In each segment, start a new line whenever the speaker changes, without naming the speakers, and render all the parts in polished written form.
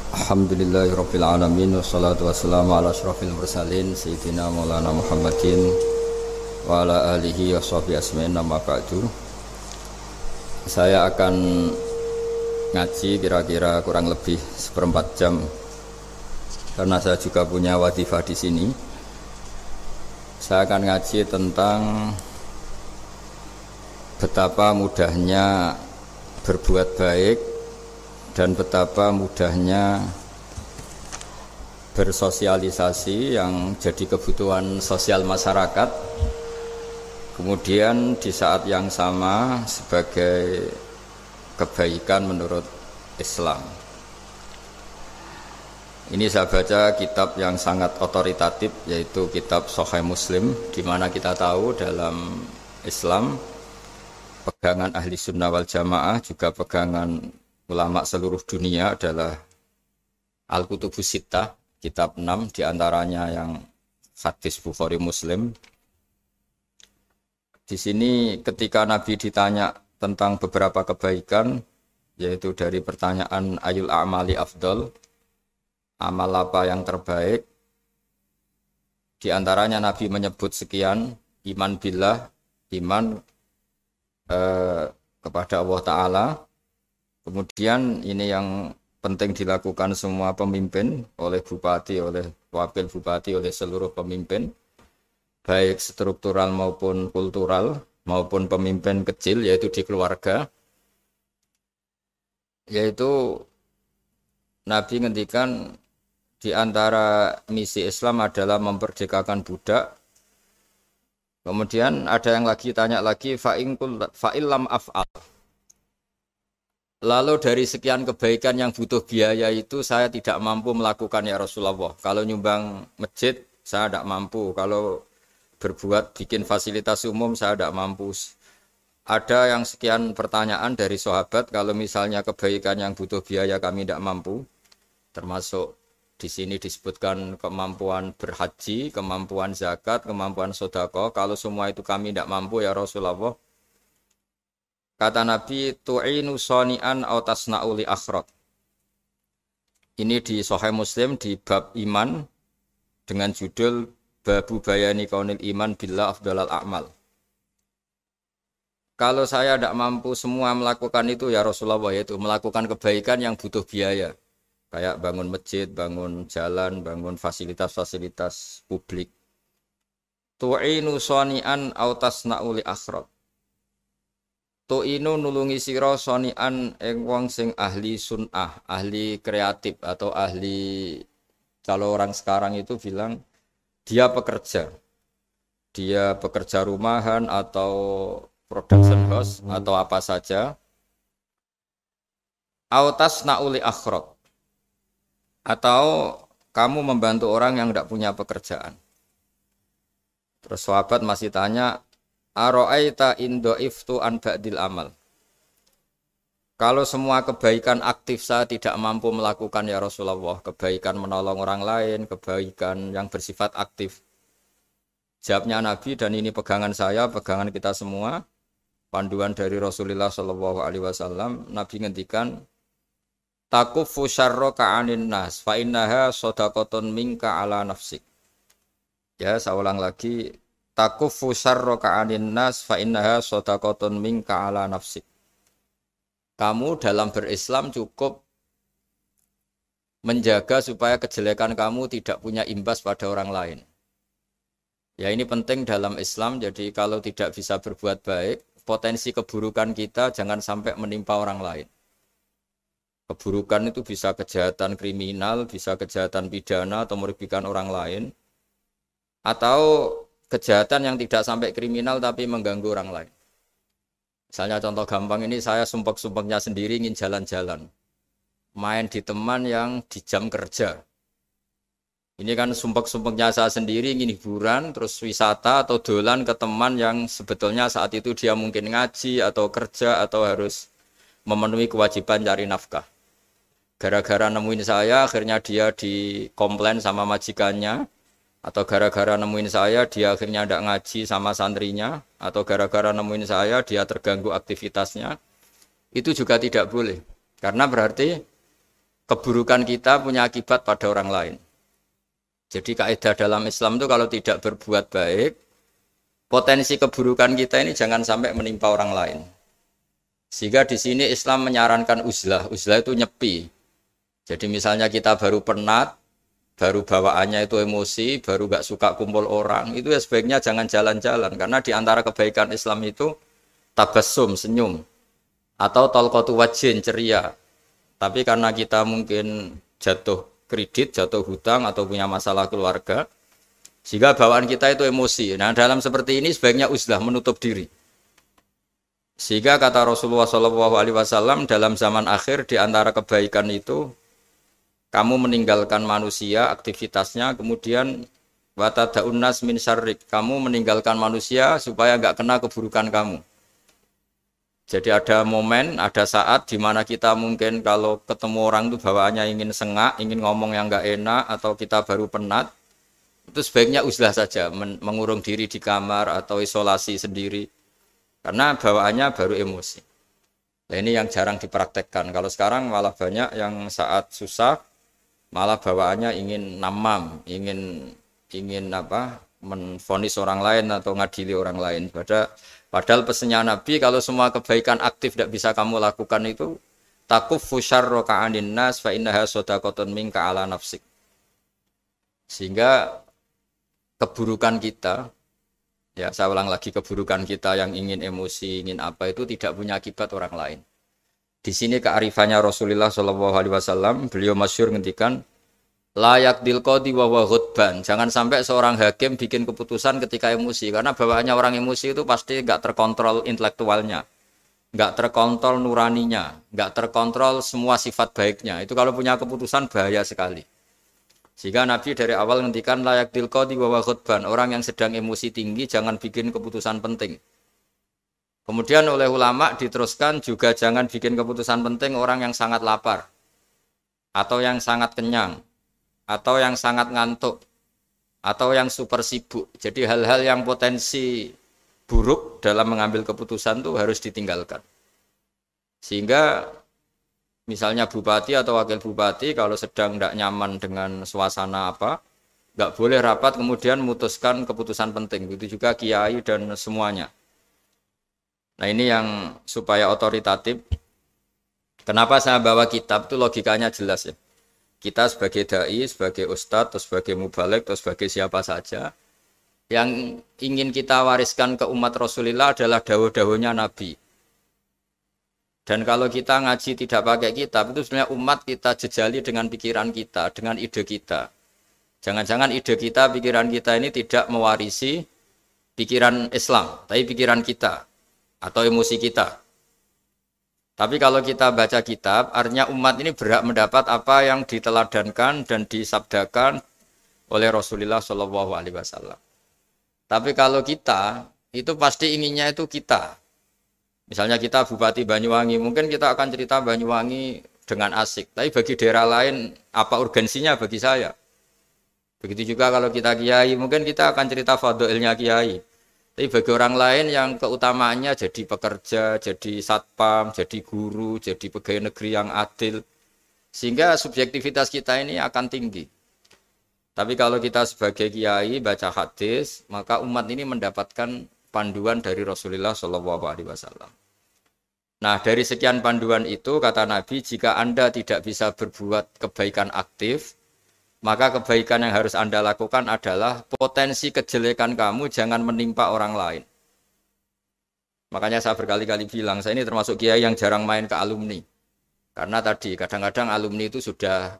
Alhamdulillahirabbil alamin wassalatu wassalamu ala asyrofil mursalin sayyidina maulana Muhammadin wa ala alihi washabihi asma'in amma ba'du. Saya akan ngaji kira-kira kurang lebih seperempat jam karena saya juga punya wadifah di sini. Saya akan ngaji tentang betapa mudahnya berbuat baik dan betapa mudahnya bersosialisasi yang jadi kebutuhan sosial masyarakat. Kemudian di saat yang sama sebagai kebaikan menurut Islam. Ini saya baca kitab yang sangat otoritatif, yaitu kitab Sahih Muslim, di mana kita tahu dalam Islam pegangan ahli sunnah wal jamaah juga pegangan ulama seluruh dunia adalah Al-Kutubus Sittah, kitab 6 diantaranya yang hadis Bukhari Muslim. Di sini ketika Nabi ditanya tentang beberapa kebaikan, yaitu dari pertanyaan ayul a'mali afdol, amal apa yang terbaik, diantaranya Nabi menyebut sekian: iman billah, iman kepada Allah Ta'ala. Kemudian ini yang penting dilakukan semua pemimpin, oleh bupati, oleh wakil bupati, oleh seluruh pemimpin, baik struktural maupun kultural, maupun pemimpin kecil, yaitu di keluarga. Yaitu Nabi ngendikan di antara misi Islam adalah memperdekakan budak. Kemudian ada yang lagi tanya lagi, fa'illam af'al. Lalu dari sekian kebaikan yang butuh biaya itu saya tidak mampu melakukan ya Rasulullah. Kalau nyumbang masjid saya tidak mampu. Kalau berbuat bikin fasilitas umum saya tidak mampu. Ada yang sekian pertanyaan dari sahabat, kalau misalnya kebaikan yang butuh biaya kami tidak mampu. Termasuk di sini disebutkan kemampuan berhaji, kemampuan zakat, kemampuan sedekah. Kalau semua itu kami tidak mampu ya Rasulullah. Kata Nabi, tu'inu soni'an aw tasna'u li akhirat. Ini di Sahih Muslim di bab iman dengan judul Babu Bayani Kaunil Iman Billah Afdalal A'mal. Kalau saya tidak mampu semua melakukan itu ya Rasulullah, yaitu melakukan kebaikan yang butuh biaya. Kayak bangun masjid, bangun jalan, bangun fasilitas-fasilitas publik. Tu'inu soni'an aw tasna'u li akhirat. Tu'inu nulungi sira soni'an ing wong sing ahli sun'ah, ahli kreatif atau ahli, kalau orang sekarang itu bilang dia pekerja. Dia pekerja rumahan atau production house atau apa saja. Autas na'uli akhirat. Atau kamu membantu orang yang tidak punya pekerjaan. Terus sahabat masih tanya, aro'aita indo'iftu an ba'dil amal. Kalau semua kebaikan aktif saya tidak mampu melakukan ya Rasulullah, kebaikan menolong orang lain, kebaikan yang bersifat aktif. Jawabnya Nabi, dan ini pegangan saya, pegangan kita semua, panduan dari Rasulullah SAW, Nabi ngendikan, takufu syarroka anin nas, fa innaha sodakotun minka ala nafsik. Ya, saya ulang lagi, takufu syarroka anin nas, fa innaha sodakotun minka ala nafsik. Kamu dalam berislam cukup menjaga supaya kejelekan kamu tidak punya imbas pada orang lain. Ya, ini penting dalam Islam, jadi kalau tidak bisa berbuat baik, potensi keburukan kita jangan sampai menimpa orang lain. Keburukan itu bisa kejahatan kriminal, bisa kejahatan pidana atau merugikan orang lain, atau kejahatan yang tidak sampai kriminal tapi mengganggu orang lain. Misalnya contoh gampang ini, saya sumpek-sumpeknya sendiri ingin jalan-jalan, main di teman yang di jam kerja. Ini kan sumpek-sumpeknya saya sendiri ingin hiburan, terus wisata atau dolan ke teman yang sebetulnya saat itu dia mungkin ngaji atau kerja atau harus memenuhi kewajiban cari nafkah. Gara-gara nemuin saya, akhirnya dia dikomplain sama majikannya, atau gara-gara nemuin saya, dia akhirnya tidak ngaji sama santrinya, atau gara-gara nemuin saya, dia terganggu aktivitasnya, itu juga tidak boleh. Karena berarti keburukan kita punya akibat pada orang lain. Jadi kaidah dalam Islam itu kalau tidak berbuat baik, potensi keburukan kita ini jangan sampai menimpa orang lain. Sehingga di sini Islam menyarankan uzlah. Uzlah itu nyepi. Jadi misalnya kita baru penat, baru bawaannya itu emosi, baru gak suka kumpul orang, itu ya sebaiknya jangan jalan-jalan. Karena di antara kebaikan Islam itu tabassum, senyum. Atau talqatu wajhin, ceria. Tapi karena kita mungkin jatuh kredit, jatuh hutang, atau punya masalah keluarga, sehingga bawaan kita itu emosi. Nah, dalam seperti ini sebaiknya uzlah, menutup diri. Sehingga kata Rasulullah SAW dalam zaman akhir di antara kebaikan itu kamu meninggalkan manusia aktivitasnya, kemudian watadaun nas min syarrik, kamu meninggalkan manusia supaya enggak kena keburukan kamu. Jadi ada momen, ada saat di mana kita mungkin kalau ketemu orang itu bawaannya ingin sengak, ingin ngomong yang enggak enak, atau kita baru penat, itu sebaiknya uzlah saja, mengurung diri di kamar atau isolasi sendiri. Karena bawaannya baru emosi. Nah, ini yang jarang dipraktekkan. Kalau sekarang malah banyak yang saat susah malah bawaannya ingin namam, ingin menvonis orang lain atau ngadili orang lain. Padahal pesannya Nabi, kalau semua kebaikan aktif tidak bisa kamu lakukan itu takuffu syarra ka'anin nas fa innaha shadaqatun minka ala nafsik. Sehingga keburukan kita, ya saya ulang lagi, keburukan kita yang ingin emosi, ingin apa itu tidak punya akibat orang lain. Di sini kearifannya Rasulullah SAW, beliau masyhur ngendikan layak dilqadi wa ghadban. Jangan sampai seorang hakim bikin keputusan ketika emosi, karena bawaannya orang emosi itu pasti enggak terkontrol intelektualnya, enggak terkontrol nuraninya, enggak terkontrol semua sifat baiknya. Itu kalau punya keputusan bahaya sekali. Sehingga Nabi dari awal ngendikan layak dilqadi wa ghadban. Orang yang sedang emosi tinggi jangan bikin keputusan penting. Kemudian oleh ulama diteruskan juga jangan bikin keputusan penting orang yang sangat lapar, atau yang sangat kenyang, atau yang sangat ngantuk, atau yang super sibuk. Jadi hal-hal yang potensi buruk dalam mengambil keputusan itu harus ditinggalkan. Sehingga misalnya bupati atau wakil bupati kalau sedang tidak nyaman dengan suasana apa, nggak boleh rapat kemudian memutuskan keputusan penting. Begitu juga kiai dan semuanya. Nah ini yang supaya otoritatif. Kenapa saya bawa kitab itu logikanya jelas ya. Kita sebagai dai, sebagai ustadz, atau sebagai mubalek, atau sebagai siapa saja, yang ingin kita wariskan ke umat Rasulullah adalah dawuh-dawuhnya Nabi. Dan kalau kita ngaji tidak pakai kitab, itu sebenarnya umat kita jejali dengan pikiran kita, dengan ide kita. Jangan-jangan ide kita, pikiran kita ini tidak mewarisi pikiran Islam, tapi pikiran kita atau emosi kita. Tapi kalau kita baca kitab, artinya umat ini berhak mendapat apa yang diteladankan dan disabdakan oleh Rasulullah SAW. Tapi kalau kita, itu pasti inginnya itu kita. Misalnya kita Bupati Banyuwangi, mungkin kita akan cerita Banyuwangi dengan asik. Tapi bagi daerah lain, apa urgensinya bagi saya? Begitu juga kalau kita kiai, mungkin kita akan cerita fadhilnya kiai. Tapi bagi orang lain yang keutamaannya jadi pekerja, jadi satpam, jadi guru, jadi pegawai negeri yang adil. Sehingga subjektivitas kita ini akan tinggi. Tapi kalau kita sebagai kiai baca hadis, maka umat ini mendapatkan panduan dari Rasulullah SAW. Nah dari sekian panduan itu kata Nabi, jika Anda tidak bisa berbuat kebaikan aktif, maka kebaikan yang harus Anda lakukan adalah potensi kejelekan kamu jangan menimpa orang lain. Makanya saya berkali-kali bilang, saya ini termasuk kiai yang jarang main ke alumni. Karena tadi kadang-kadang alumni itu sudah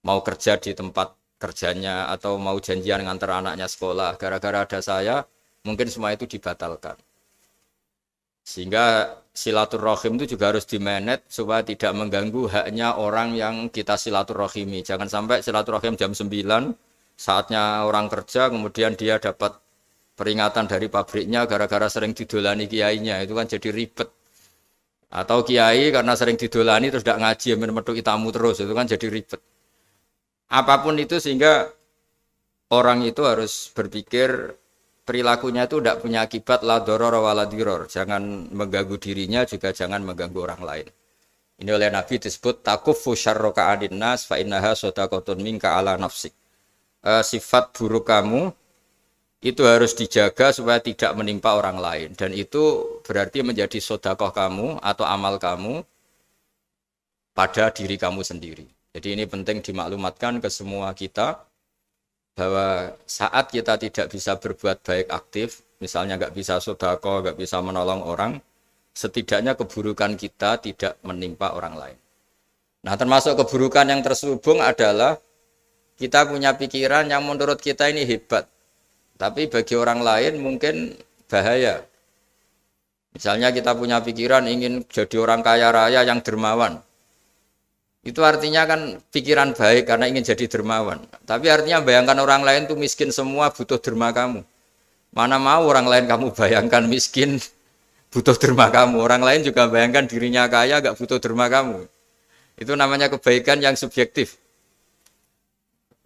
mau kerja di tempat kerjanya atau mau janjian ngantar anaknya sekolah. Gara-gara ada saya, mungkin semua itu dibatalkan. Sehingga silaturahim itu juga harus dimanage supaya tidak mengganggu haknya orang yang kita silaturahimi. Jangan sampai silaturahim jam 9, saatnya orang kerja, kemudian dia dapat peringatan dari pabriknya gara-gara sering didolani kiainya. Itu kan jadi ribet. Atau kiai karena sering didolani terus tidak ngaji, menutup tamu terus. Itu kan jadi ribet. Apapun itu sehingga orang itu harus berpikir perilakunya itu tidak punya akibat la doror wa la diror. Jangan mengganggu dirinya juga jangan mengganggu orang lain. Ini oleh Nabi disebut takuffu syarroka anin nas fa innaha shadaqatun minka ala nafsik. Sifat buruk kamu itu harus dijaga supaya tidak menimpa orang lain, dan itu berarti menjadi sedekah kamu atau amal kamu pada diri kamu sendiri. Jadi ini penting dimaklumatkan ke semua kita bahwa saat kita tidak bisa berbuat baik aktif, misalnya nggak bisa sedekah, nggak bisa menolong orang, setidaknya keburukan kita tidak menimpa orang lain. Nah, termasuk keburukan yang terselubung adalah kita punya pikiran yang menurut kita ini hebat, tapi bagi orang lain mungkin bahaya. Misalnya kita punya pikiran ingin jadi orang kaya raya yang dermawan. Itu artinya kan pikiran baik karena ingin jadi dermawan. Tapi artinya bayangkan orang lain tuh miskin semua butuh derma kamu. Mana mau orang lain kamu bayangkan miskin butuh derma kamu. Orang lain juga bayangkan dirinya kaya gak butuh derma kamu. Itu namanya kebaikan yang subjektif.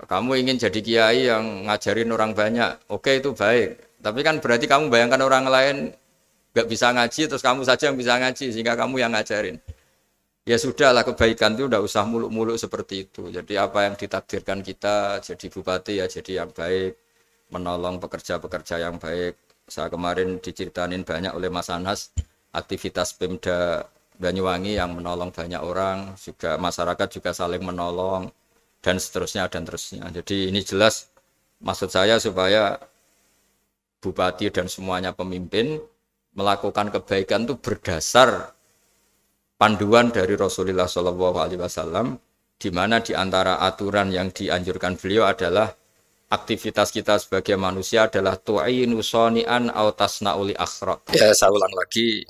Kamu ingin jadi kiai yang ngajarin orang banyak. Oke, itu baik. Tapi kan berarti kamu bayangkan orang lain gak bisa ngaji terus kamu saja yang bisa ngaji sehingga kamu yang ngajarin. Ya sudahlah, kebaikan itu udah usah muluk-muluk seperti itu. Jadi apa yang ditakdirkan kita jadi bupati ya jadi yang baik, menolong pekerja-pekerja yang baik. Saya kemarin diceritain banyak oleh Mas Anas aktivitas Pemda Banyuwangi yang menolong banyak orang, juga masyarakat juga saling menolong dan seterusnya dan terusnya. Jadi ini jelas maksud saya supaya bupati dan semuanya pemimpin melakukan kebaikan itu berdasar panduan dari Rasulullah SAW, di mana di antara aturan yang dianjurkan beliau adalah aktivitas kita sebagai manusia adalah tu'inu soni'an au tasna'uli akhraq. Ya, saya ulang lagi,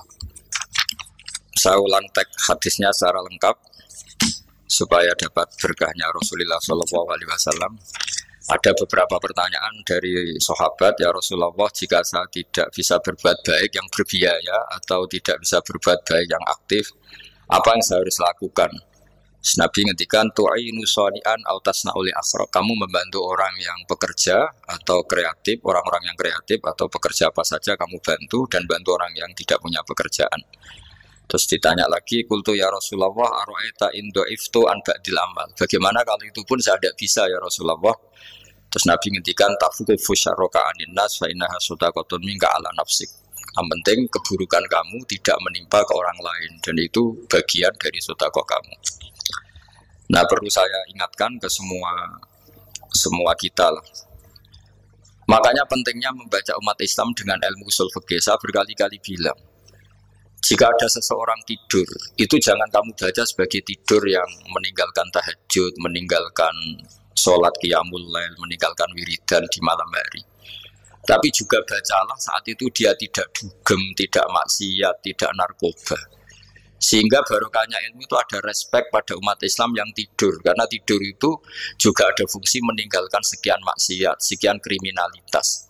saya ulang teks hadisnya secara lengkap supaya dapat berkahnya Rasulullah SAW. Ada beberapa pertanyaan dari sahabat, ya Rasulullah, jika saya tidak bisa berbuat baik yang berbiaya atau tidak bisa berbuat baik yang aktif, apa yang saya harus lakukan? Nabi ngendikan tu'inu shani'an aw tasna'uli asra. Kamu membantu orang yang bekerja atau kreatif, orang-orang yang kreatif atau pekerja apa saja kamu bantu, dan bantu orang yang tidak punya pekerjaan. Terus ditanya lagi, qultu ya Rasulullah ara'aita in dha'iftu an ba'dil amal. Bagaimana kalau itu pun saya tidak bisa ya Rasulullah? Terus Nabi ngendikan tafukufu syarroka anin nas fa innaha shadaqatun minka ala nafsik. Yang penting keburukan kamu tidak menimpa ke orang lain, dan itu bagian dari sedekah kamu. Nah, perlu saya ingatkan ke semua kita lah. Makanya pentingnya membaca umat Islam dengan ilmu usul fikih. Saya berkali-kali bilang, jika ada seseorang tidur, itu jangan kamu baca sebagai tidur yang meninggalkan tahajud, meninggalkan sholat qiyamul lail, meninggalkan wiridan di malam hari. Tapi juga bacalah saat itu dia tidak dugem, tidak maksiat, tidak narkoba. Sehingga barokahnya ilmu itu ada respek pada umat Islam yang tidur. Karena tidur itu juga ada fungsi meninggalkan sekian maksiat, sekian kriminalitas.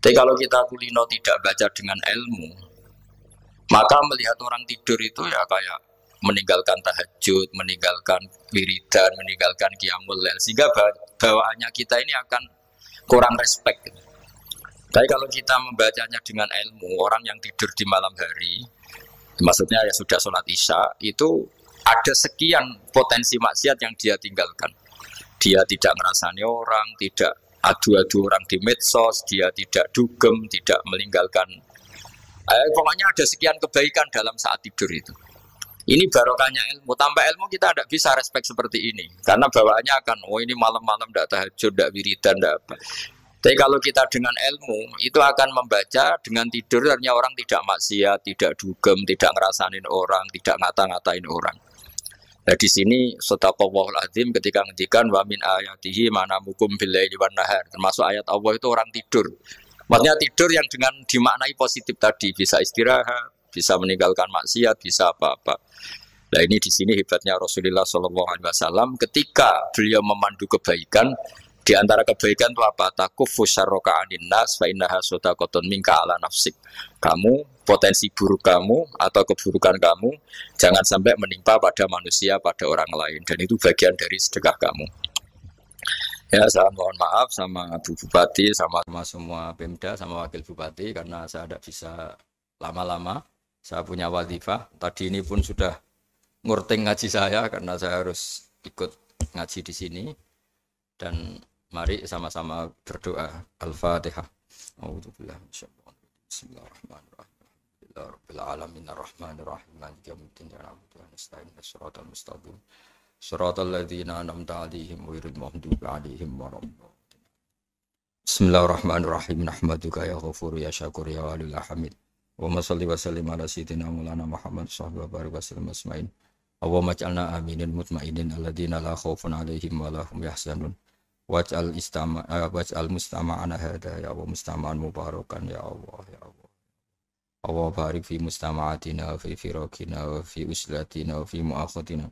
Tapi kalau kita kulino tidak baca dengan ilmu, maka melihat orang tidur itu ya kayak meninggalkan tahajud, meninggalkan wiridan, meninggalkan qiyamul lail, sehingga bawaannya kita ini akan kurang respect. Tapi kalau kita membacanya dengan ilmu, orang yang tidur di malam hari, maksudnya ya sudah sholat isya, itu ada sekian potensi maksiat yang dia tinggalkan. Dia tidak ngerasani orang, tidak adu-adu orang di medsos, dia tidak dugem, tidak meninggalkan. Pokoknya ada sekian kebaikan dalam saat tidur itu. Ini barokahnya ilmu. Tanpa ilmu kita tidak bisa respect seperti ini. Karena bawaannya akan, oh ini malam-malam tidak tahajud, tidak wiridan, tidak apa. Tapi kalau kita dengan ilmu, itu akan membaca dengan tidur, artinya orang tidak maksiat, tidak dugem, tidak ngerasain orang, tidak ngata-ngatain orang. Nah di sini Sadaqallahul Azim ketika ngendikan wa min ayatihi manamukum billaili wan nahar. Termasuk ayat Allah itu orang tidur. Maksudnya tidur yang dengan dimaknai positif tadi, bisa istirahat, bisa meninggalkan maksiat, bisa apa-apa. Nah ini di sini hebatnya Rasulullah SAW ketika beliau memandu kebaikan. Di antara kebaikan itu apa? Takufu syarroka anin nas fa innaha shadaqatun minka ala nafsik. Kamu, potensi buruk kamu atau keburukan kamu jangan sampai menimpa pada manusia, pada orang lain, dan itu bagian dari sedekah kamu. Ya, saya mohon maaf sama Bu Bupati, sama semua Pemda, sama Wakil Bupati karena saya tidak bisa lama-lama. Saya punya wadifah. Tadi ini pun sudah ngurting ngaji saya karena saya harus ikut ngaji di sini dan mari sama-sama berdoa. Al-Fatihah. A'udzubillahi minasyaitonir rajim. Bismillahirrahmanirrahim. Alhamdulillahirabbil alamin arrahmanir rahim maliki yaumiddin iyyaka na'budu wa nasta'in ihdinas mustaqim shiratal ladzina an'amta 'alaihim ghairil maghdubi 'alaihim waladdallin. Bismillahirrahmanirrahim. Nahmaduka ya ghafur ya syakur ya walil hamid. Wa shalli wa sallim ala sayyidina maulana Muhammad sallallahu alaihi wasallam asma'in. Allahumma ij'alna aminin mutmainin alladzina la khaufun 'alaihim wa la hum yahzanun. Waj'al mustama'ana hadha ya Allah mustama'an mubarakan ya Allah ya Allah. Allah barik fi mustama'atina wa fi firaqina wa fi uslatina wa fi mu'akhatina.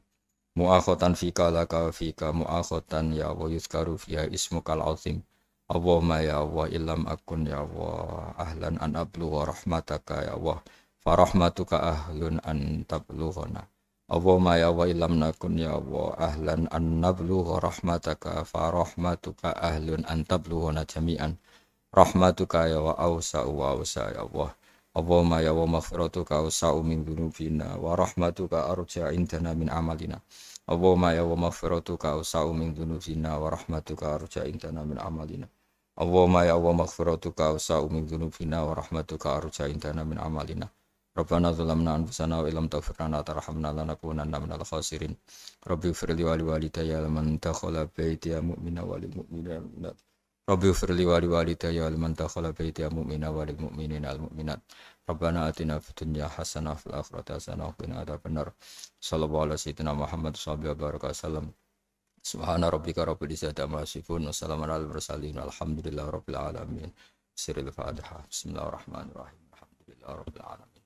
Mu'akhatan fika laka wa fika mu'akhatan ya Allah yuzkaru fiha ismukal azim. Allahumma ya Allah illam akun ya Allah ahlan an ablugha rahmataka ya Allah. Farahmatuka ahlun an tablughana. Allahumma ya Allah illam nakun ya Allah ahlan an nablugha rahmataka. Farahmatuka ahlun an tablughana jami'an. Rahmatuka ya wa awsa'u wa awsa' ya Allah. Allahumma ya wa maghfiratuka awsa'u min dhunubina wa rahmatuka arja indana min amalina. Allahumma ya wa maghfiratuka awsa'u min dhunubina wa rahmatuka arja indana min amalina. Allahumma ya wa maghfiratuka awsa'u min dhunubina wa rahmatuka arja indana min amalina. Rabbana zalamna anfusana wa illam taghfir lana wa tarhamna lanakunanna minal khasirin. Rabbi ighfir li wa liwalidayya liman dakhala baytiya mu'mina wa lil mu'minina. Rabbi ighfir li wa liwalidayya liman dakhala baytiya mu'mina wa lil mu'minina wal mu'minat. Rabbana atina fid dunya hasanah wa fil akhirati hasanah wa qina adzabannar. Sallallahu alaihi sayyidina Muhammad sallallahu alaihi wasallam. Subhana rabbika rabbil izzati amma yasifun wa salamun alal mursalin walhamdulillahi rabbil alamin. Sirrul Fatihah. Bismillahirrahmanirrahim. Alhamdulillahi rabbil alamin.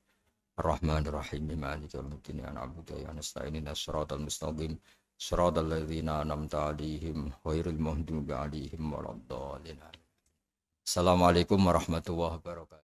Ar-Rahmanir Rahim. Maliki yaumiddin. Ya na'budu wa nasta'in ihdinas siratal mustaqim. Shiratal ladzina an'amta 'alaihim ghairil maghdubi 'alaihim waladdallin. Assalamualaikum warahmatullahi wabarakatuh.